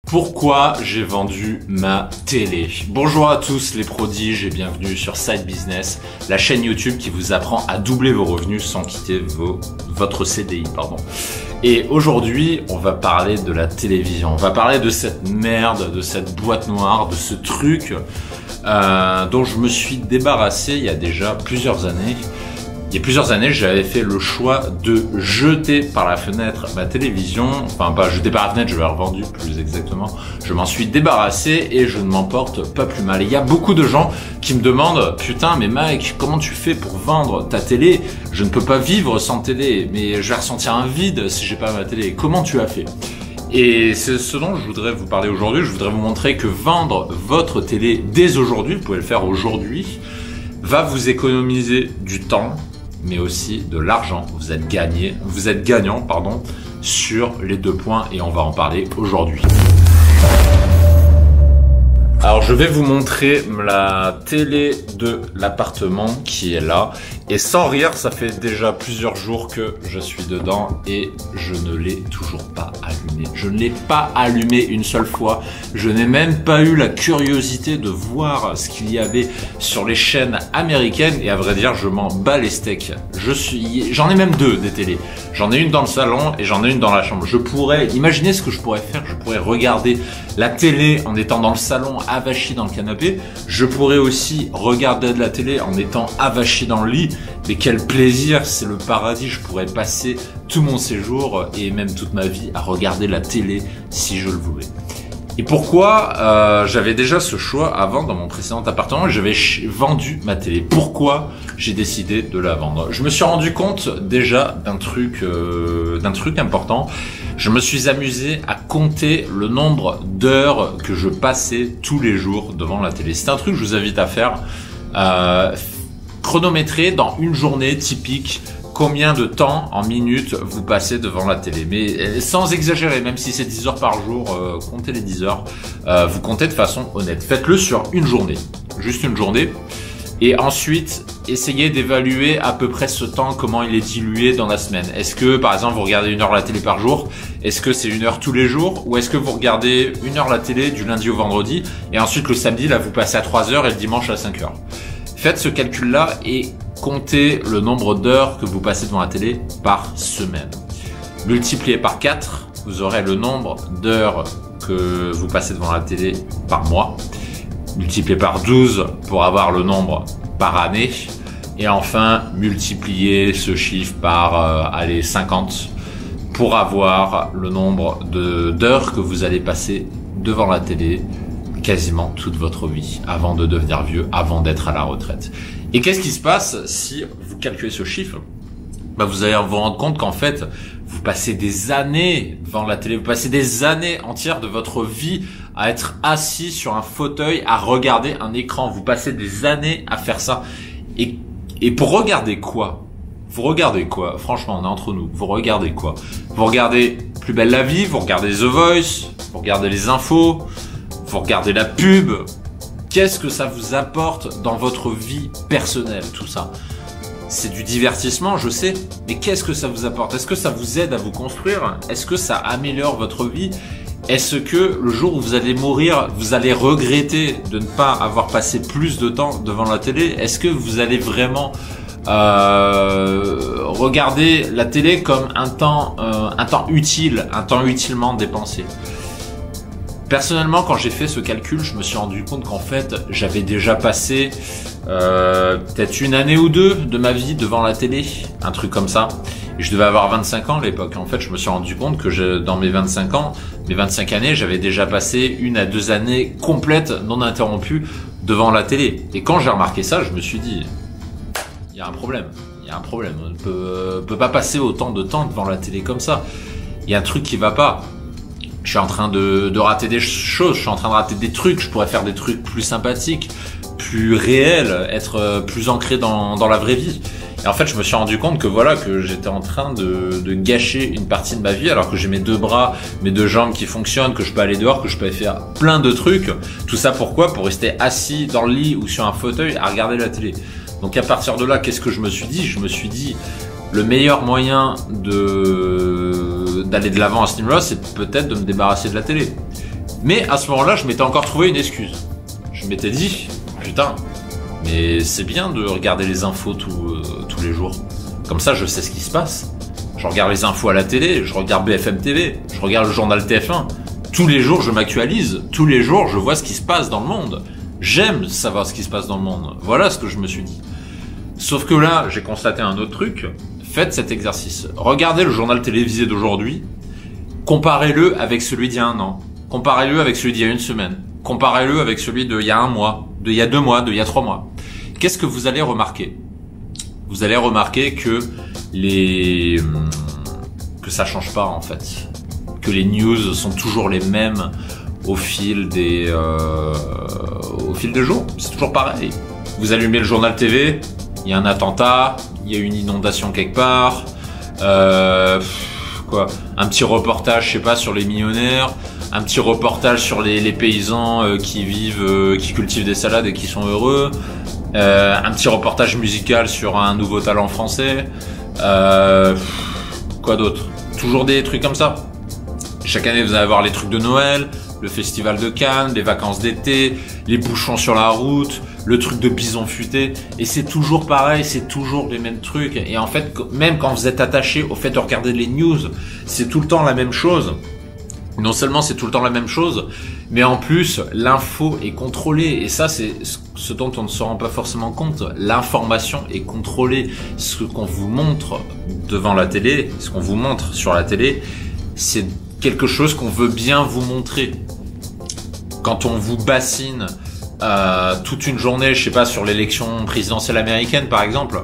Pourquoi j'ai vendu ma télé? Bonjour à tous les prodiges et bienvenue sur Side Business, la chaîne YouTube qui vous apprend à doubler vos revenus sans quitter votre CDI. Et aujourd'hui, on va parler de la télévision. On va parler de cette merde, de cette boîte noire, de ce truc dont je me suis débarrassé il y a déjà plusieurs années. Il y a plusieurs années, j'avais fait le choix de jeter par la fenêtre ma télévision. Enfin, pas jeter par la fenêtre, je l'ai revendue plus exactement. Je m'en suis débarrassé et je ne m'en porte pas plus mal. Et il y a beaucoup de gens qui me demandent « Putain, mais Mike, comment tu fais pour vendre ta télé? Je ne peux pas vivre sans télé, mais je vais ressentir un vide si j'ai pas ma télé. Comment tu as fait ?» Et c'est ce dont je voudrais vous parler aujourd'hui. Je voudrais vous montrer que vendre votre télé dès aujourd'hui, vous pouvez le faire aujourd'hui, va vous économiser du temps, mais aussi de l'argent. Vous êtes gagnant, sur les deux points et on va en parler aujourd'hui. Alors je vais vous montrer la télé de l'appartement qui est là et sans rire, ça fait déjà plusieurs jours que je suis dedans et je ne l'ai toujours pas allumé. Je ne l'ai pas allumé une seule fois. Je n'ai même pas eu la curiosité de voir ce qu'il y avait sur les chaînes américaines et à vrai dire, je m'en bats les steaks. J'en ai même deux des télés. J'en ai une dans le salon et j'en ai une dans la chambre. Imaginez ce que je pourrais faire. Je pourrais regarder la télé en étant dans le salon, avachi dans le canapé. Je pourrais aussi regarder de la télé en étant avachi dans le lit. Mais quel plaisir, c'est le paradis. Je pourrais passer tout mon séjour et même toute ma vie à regarder la télé si je le voulais. Et pourquoi j'avais déjà ce choix avant dans mon précédent appartement, j'avais vendu ma télé. Pourquoi j'ai décidé de la vendre? Je me suis rendu compte déjà d'un truc important. Je me suis amusé à compter le nombre d'heures que je passais tous les jours devant la télé. C'est un truc que je vous invite à faire. Chronométrer dans une journée typique combien de temps en minutes vous passez devant la télé. Mais sans exagérer, même si c'est 10 heures par jour, comptez les 10 heures. Vous comptez de façon honnête. Faites-le sur une journée, juste une journée. Et ensuite, essayez d'évaluer à peu près ce temps, comment il est dilué dans la semaine. Est-ce que, par exemple, vous regardez 1 heure la télé par jour? Est-ce que c'est 1 heure tous les jours? Ou est-ce que vous regardez 1 heure la télé du lundi au vendredi et ensuite le samedi, là, vous passez à 3 heures et le dimanche à 5 heures? Faites ce calcul-là et comptez le nombre d'heures que vous passez devant la télé par semaine. Multiplié par 4, vous aurez le nombre d'heures que vous passez devant la télé par mois. Multiplié par 12 pour avoir le nombre par année. Et enfin, multipliez ce chiffre par 50 pour avoir le nombre d'heures que vous allez passer devant la télé quasiment toute votre vie, avant de devenir vieux, avant d'être à la retraite. Et qu'est-ce qui se passe si vous calculez ce chiffre? Vous allez vous rendre compte qu'en fait, vous passez des années devant la télé, vous passez des années entières de votre vie à être assis sur un fauteuil, à regarder un écran. Vous passez des années à faire ça. Et pour regarder quoi? Vous regardez quoi? Franchement, on est entre nous. Vous regardez quoi? Vous regardez Plus belle la vie, vous regardez The Voice, vous regardez les infos, vous regardez la pub. Qu'est-ce que ça vous apporte dans votre vie personnelle, tout ça? C'est du divertissement, je sais, mais qu'est-ce que ça vous apporte? Est-ce que ça vous aide à vous construire? Est-ce que ça améliore votre vie? Est-ce que le jour où vous allez mourir, vous allez regretter de ne pas avoir passé plus de temps devant la télé? Est-ce que vous allez vraiment regarder la télé comme un temps utile, un temps utilement dépensé? Personnellement, quand j'ai fait ce calcul, je me suis rendu compte qu'en fait, j'avais déjà passé peut-être 1 année ou 2 de ma vie devant la télé, un truc comme ça. Et je devais avoir 25 ans à l'époque. En fait, je me suis rendu compte que dans mes 25 ans, mes 25 années, j'avais déjà passé 1 à 2 années complètes, non interrompues, devant la télé. Et quand j'ai remarqué ça, je me suis dit, il y a un problème. Il y a un problème. On ne peut pas passer autant de temps devant la télé comme ça. Il y a un truc qui va pas. Je suis en train de rater des choses, je suis en train de rater des trucs, je pourrais faire des trucs plus sympathiques, plus réels, être plus ancré dans la vraie vie. Et en fait, je me suis rendu compte que j'étais en train de gâcher une partie de ma vie alors que j'ai mes 2 bras, mes 2 jambes qui fonctionnent, que je peux aller dehors, que je peux faire plein de trucs. Tout ça pourquoi? Pour rester assis dans le lit ou sur un fauteuil à regarder la télé. Donc à partir de là, qu'est-ce que je me suis dit? Je me suis dit, le meilleur moyen d'aller de l'avant à ce niveau-là, c'est peut-être de me débarrasser de la télé. Mais à ce moment-là, je m'étais encore trouvé une excuse. Je m'étais dit, putain, mais c'est bien de regarder les infos tous les jours. Comme ça, je sais ce qui se passe. Je regarde les infos à la télé, je regarde BFM TV, je regarde le journal TF1. Tous les jours, je m'actualise. Tous les jours, je vois ce qui se passe dans le monde. J'aime savoir ce qui se passe dans le monde. Voilà ce que je me suis dit. Sauf que là, j'ai constaté un autre truc. Faites cet exercice. Regardez le journal télévisé d'aujourd'hui. Comparez-le avec celui d'il y a un an. Comparez-le avec celui d'il y a une semaine. Comparez-le avec celui d'il y a un mois, d'il y a 2 mois, d'il y a 3 mois. Qu'est-ce que vous allez remarquer? Vous allez remarquer que ça change pas en fait. Que les news sont toujours les mêmes au fil des jours. C'est toujours pareil. Vous allumez le journal TV, il y a un attentat, il y a une inondation quelque part, un petit reportage, je sais pas, sur les millionnaires, un petit reportage sur les paysans qui cultivent des salades et qui sont heureux, un petit reportage musical sur un nouveau talent français, quoi d'autre? Toujours des trucs comme ça. Chaque année, vous allez avoir les trucs de Noël, le festival de Cannes, les vacances d'été, les bouchons sur la route, le truc de bison futé. Et c'est toujours pareil, c'est toujours les mêmes trucs. Et en fait, même quand vous êtes attaché au fait de regarder les news, c'est tout le temps la même chose. Non seulement c'est tout le temps la même chose, mais en plus, l'info est contrôlée. Et ça, c'est ce dont on ne se rend pas forcément compte. L'information est contrôlée. Ce qu'on vous montre devant la télé, ce qu'on vous montre sur la télé, c'est quelque chose qu'on veut bien vous montrer. Quand on vous bassine toute une journée, je sais pas, sur l'élection présidentielle américaine par exemple,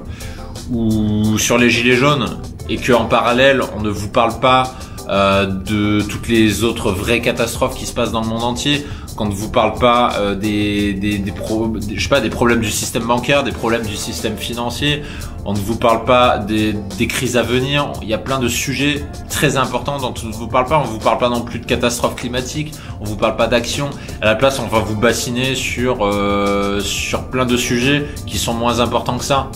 ou sur les gilets jaunes, et qu'en parallèle on ne vous parle pas de toutes les autres vraies catastrophes qui se passent dans le monde entier, qu'on ne vous parle pas des problèmes du système bancaire, des problèmes du système financier, on ne vous parle pas des crises à venir. Il y a plein de sujets très importants dont on ne vous parle pas. On ne vous parle pas non plus de catastrophes climatiques, on ne vous parle pas d'action. À la place, on va vous bassiner sur plein de sujets qui sont moins importants que ça.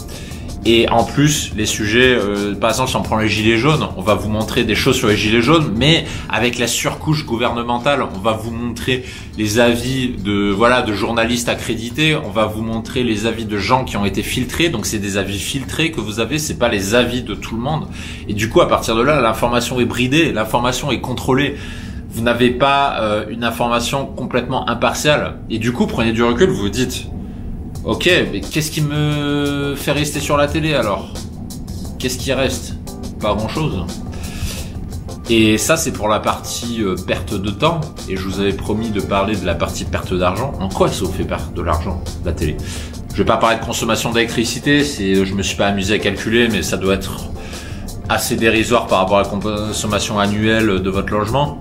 Et en plus, les sujets, par exemple, si on prend les gilets jaunes, on va vous montrer des choses sur les gilets jaunes, mais avec la surcouche gouvernementale, on va vous montrer les avis de journalistes accrédités, on va vous montrer les avis de gens qui ont été filtrés, donc c'est des avis filtrés que vous avez, c'est pas les avis de tout le monde. Et du coup, à partir de là, l'information est bridée, l'information est contrôlée. Vous n'avez pas une information complètement impartiale. Et du coup, prenez du recul, vous vous dites, ok, mais qu'est-ce qui me fait rester sur la télé alors? Qu'est-ce qui reste? Pas grand-chose. Et ça, c'est pour la partie perte de temps. Et je vous avais promis de parler de la partie perte d'argent. En quoi ça vous fait perdre de l'argent, la télé? Je vais pas parler de consommation d'électricité. Je me suis pas amusé à calculer, mais ça doit être assez dérisoire par rapport à la consommation annuelle de votre logement.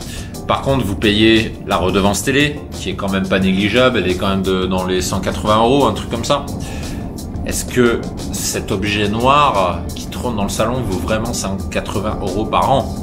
Par contre, vous payez la redevance télé, qui est quand même pas négligeable, elle est quand même dans les 180 €, un truc comme ça. Est-ce que cet objet noir qui trône dans le salon vaut vraiment 180 € par an?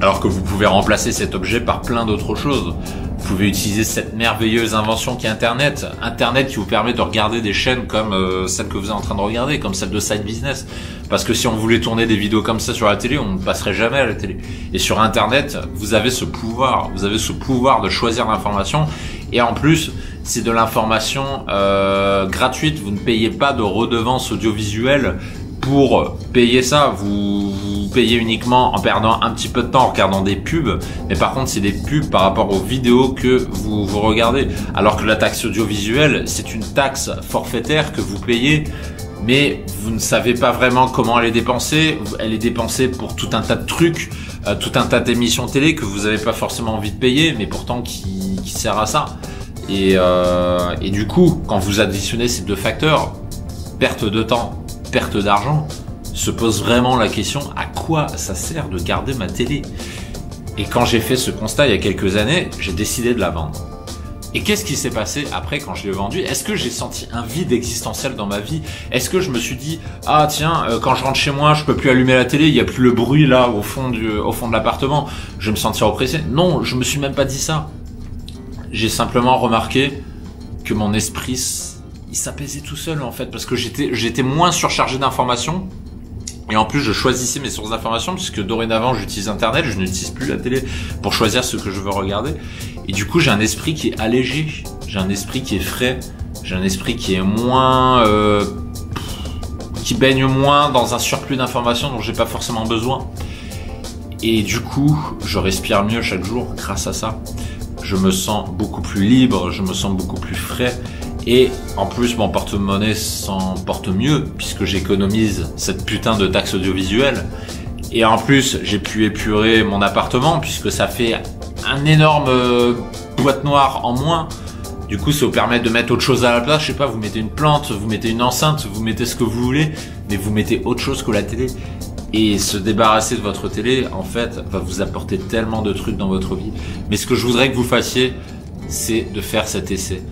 Alors que vous pouvez remplacer cet objet par plein d'autres choses. Vous pouvez utiliser cette merveilleuse invention qui est Internet. Internet qui vous permet de regarder des chaînes comme celle que vous êtes en train de regarder, comme celle de Side Business. Parce que si on voulait tourner des vidéos comme ça sur la télé, on ne passerait jamais à la télé. Et sur Internet, vous avez ce pouvoir. Vous avez ce pouvoir de choisir l'information. Et en plus, c'est de l'information gratuite. Vous ne payez pas de redevance audiovisuelle pour payer ça. Vous payez uniquement en perdant un petit peu de temps en regardant des pubs, mais par contre c'est des pubs par rapport aux vidéos que vous regardez, alors que la taxe audiovisuelle c'est une taxe forfaitaire que vous payez, mais vous ne savez pas vraiment comment elle est dépensée. Elle est dépensée pour tout un tas de trucs, tout un tas d'émissions télé que vous n'avez pas forcément envie de payer, mais pourtant qui sert à ça. Et du coup, quand vous additionnez ces deux facteurs, perte de temps, perte d'argent, se pose vraiment la question, à quoi ça sert de garder ma télé? Et quand j'ai fait ce constat il y a quelques années, j'ai décidé de la vendre. Et qu'est-ce qui s'est passé après quand je l'ai vendue? Est-ce que j'ai senti un vide existentiel dans ma vie? Est-ce que je me suis dit, ah tiens, quand je rentre chez moi, je peux plus allumer la télé, il y a plus le bruit là au fond de l'appartement, je vais me sentir oppressé? Non, je me suis même pas dit ça. J'ai simplement remarqué que mon esprit, il s'apaisait tout seul en fait, parce que j'étais moins surchargé d'informations. Et en plus, je choisissais mes sources d'information puisque dorénavant, j'utilise Internet, je n'utilise plus la télé pour choisir ce que je veux regarder. Et du coup, j'ai un esprit qui est allégé, j'ai un esprit qui est frais, j'ai un esprit qui est moins, qui baigne moins dans un surplus d'informations dont j'ai pas forcément besoin. Et du coup, je respire mieux chaque jour grâce à ça. Je me sens beaucoup plus libre, je me sens beaucoup plus frais. Et en plus, mon porte-monnaie s'en porte mieux puisque j'économise cette putain de taxe audiovisuelle. Et en plus, j'ai pu épurer mon appartement puisque ça fait un énorme boîte noire en moins. Du coup, ça vous permet de mettre autre chose à la place. Je sais pas, vous mettez une plante, vous mettez une enceinte, vous mettez ce que vous voulez, mais vous mettez autre chose que la télé. Et se débarrasser de votre télé, en fait, va vous apporter tellement de trucs dans votre vie. Mais ce que je voudrais que vous fassiez, c'est de faire cet essai.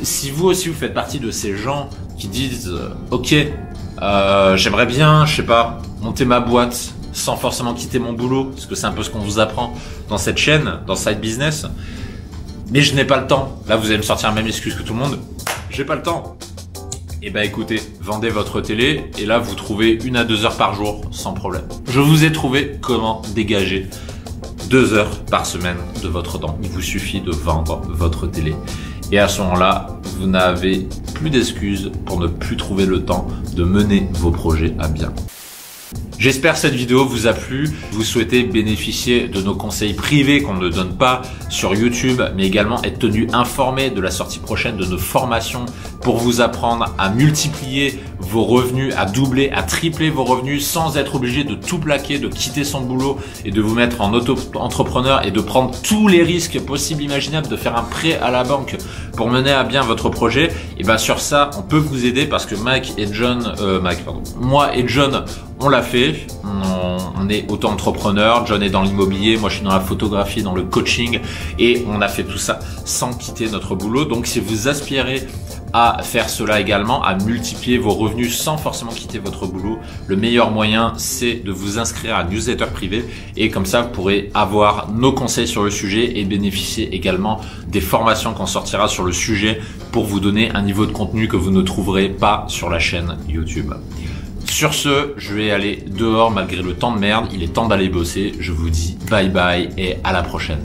Si vous aussi, vous faites partie de ces gens qui disent « Ok, j'aimerais bien, je sais pas, monter ma boîte sans forcément quitter mon boulot, parce que c'est un peu ce qu'on vous apprend dans cette chaîne, dans Side Business, mais je n'ai pas le temps. » Là, vous allez me sortir la même excuse que tout le monde. « J'ai pas le temps. » Eh ben écoutez, vendez votre télé et là vous trouvez 1 à 2 heures par jour sans problème. Je vous ai trouvé comment dégager 2 heures par semaine de votre temps. Il vous suffit de vendre votre télé. Et à ce moment-là, vous n'avez plus d'excuses pour ne plus trouver le temps de mener vos projets à bien. J'espère que cette vidéo vous a plu. Vous souhaitez bénéficier de nos conseils privés qu'on ne donne pas sur YouTube, mais également être tenu informé de la sortie prochaine de nos formations pour vous apprendre à multiplier vos revenus, à doubler, à tripler vos revenus sans être obligé de tout plaquer, de quitter son boulot et de vous mettre en auto-entrepreneur et de prendre tous les risques possibles imaginables, de faire un prêt à la banque pour mener à bien votre projet. Et ben sur ça, on peut vous aider parce que moi et John, on l'a fait. On est auto-entrepreneur. John est dans l'immobilier. Moi, je suis dans la photographie, dans le coaching. Et on a fait tout ça sans quitter notre boulot. Donc, si vous aspirez à faire cela également, à multiplier vos revenus sans forcément quitter votre boulot, le meilleur moyen, c'est de vous inscrire à newsletter privé. Et comme ça, vous pourrez avoir nos conseils sur le sujet et bénéficier également des formations qu'on sortira sur le sujet pour vous donner un niveau de contenu que vous ne trouverez pas sur la chaîne YouTube. Sur ce, je vais aller dehors malgré le temps de merde. Il est temps d'aller bosser. Je vous dis bye bye et à la prochaine.